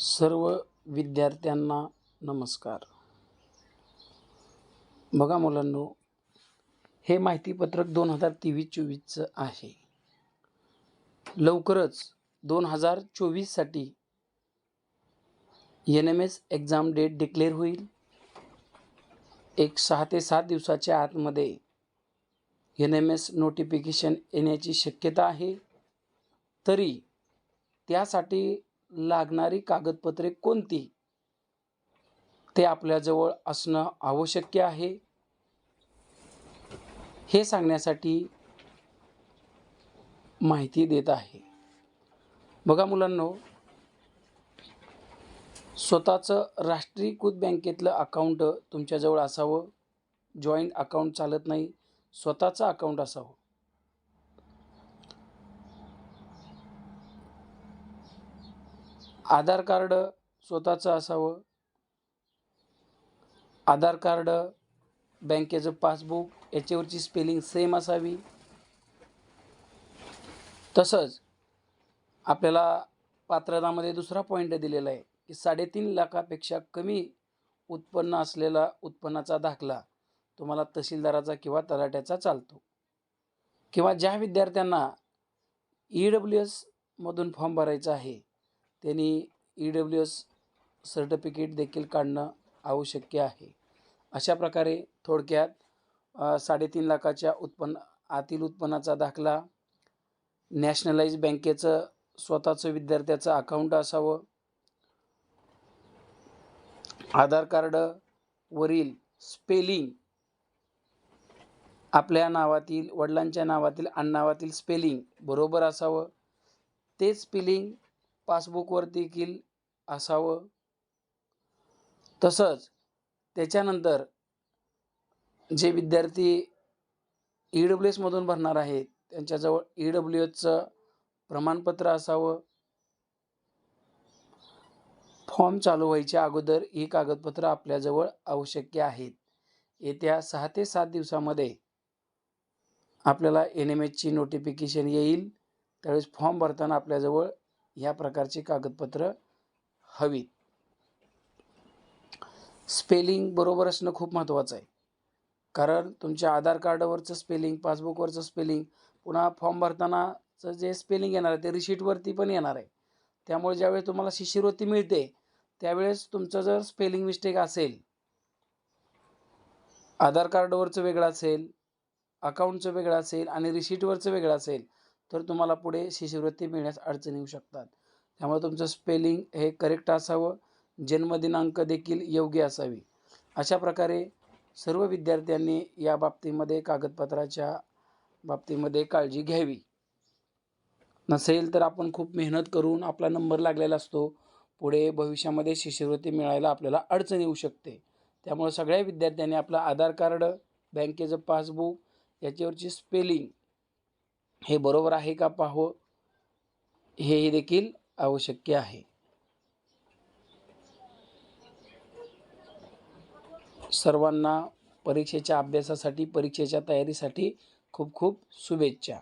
सर्व विद्यार्थ्यांना नमस्कार. बघा मुलांनो, हे माहितीपत्रक 2023-24चं आहे. लवकरच 2024साठी NMS एक्झाम डेट डिक्लेअर होईल. एक 6 ते 7 दिवसाच्या आतमध्ये NMS नोटिफिकेशन येण्याची शक्यता आहे. तरी त्यासाठी लागणारी कागदपत्रे कोणती ते आपल्याजवळ असणं आवश्यक आहे, हे सांगण्यासाठी माहिती देत आहे. बघा मुलांनो, स्वतःचं राष्ट्रीयकृत बँकेतलं अकाउंट तुमच्याजवळ असावं. जॉईंट अकाउंट चालत नाही, स्वतःचं अकाउंट असावं. आधार कार्ड स्वतःचं असावं. आधार कार्ड, बँकेचं पासबुक याच्यावरची स्पेलिंग सेम असावी. तसंच आपल्याला पात्रतामध्ये दुसरा पॉईंट दिलेला आहे की 3.5 लाखापेक्षा कमी उत्पन्न असलेला उत्पन्नाचा दाखला तुम्हाला तहसीलदाराचा किंवा तलाठ्याचा चालतो. किंवा ज्या विद्यार्थ्यांना EWS मधून फॉर्म भरायचा आहे त्यांनी EWS सर्टिफिकेट देखील काढणं आवश्यक आहे. अशा प्रकारे थोडक्यात 3.5 लाखाच्या आतील उत्पन्नाचा दाखला, नॅशनलाइज बँकेचं स्वतःचं विद्यार्थ्याचं अकाउंट असावं, आधार कार्डवरील स्पेलिंग आपल्या नावातील, वडिलांच्या नावातील, आडनावातील स्पेलिंग बरोबर असावं. ते स्पेलिंग पासबुकवर देखील असावं. तसंच त्याच्यानंतर जे विद्यार्थी EWS मधून भरणार आहेत त्यांच्याजवळ EWSचं प्रमाणपत्र असावं. फॉर्म चालू व्हायच्या अगोदर ही कागदपत्र आपल्याजवळ आवश्यक आहेत. येत्या 6 ते 7 दिवसामध्ये आपल्याला NMSची नोटिफिकेशन येईल. त्यावेळेस फॉर्म भरताना आपल्याजवळ ह्या प्रकारची कागदपत्र हवीत. स्पेलिंग बरोबर असणं खूप महत्त्वाचं आहे. कारण तुमच्या आधार कार्डवरचं स्पेलिंग, पासबुकवरचं स्पेलिंग, पुन्हा फॉर्म भरतानाचं जे स्पेलिंग येणार आहे ते रिशीटवरती पण येणार आहे. त्यामुळे ज्यावेळेस तुम्हाला शिष्यवृत्ती मिळते त्यावेळेस तुमचं जर स्पेलिंग मिस्टेक असेल, आधार कार्डवरचं वेगळं असेल, अकाउंटचं वेगळं असेल आणि रिशीटवरचं वेगळं असेल तर तुम्हाला पुढे शिष्यवृत्ती मिळण्यास अडचणी येऊ शकतात. त्यामुळे तुमचं स्पेलिंग हे करेक्ट असावं. जन्मदिनांक देखील योग्य असावी. अशा प्रकारे सर्व विद्यार्थ्यांनी या बाबतीमध्ये कागदपत्राच्या बाबतीमध्ये काळजी घ्यावी. नसेल तर आपण खूप मेहनत करून आपला नंबर लागलेला असतो. पुढे भविष्यामध्ये शिष्यवृत्ती मिळायला आपल्याला अडचण येऊ शकते. त्यामुळे सगळ्या विद्यार्थ्यांनी आपलं आधार कार्ड, बँकेचं पासबुक याच्यावरची स्पेलिंग हे बरोबर आहे का पाहावं, हे देखील आवश्यक आहे. सर्वांना परीक्षेच्या अभ्यासासाठी, परीक्षेच्या तयारीसाठी खूप खूप शुभेच्छा.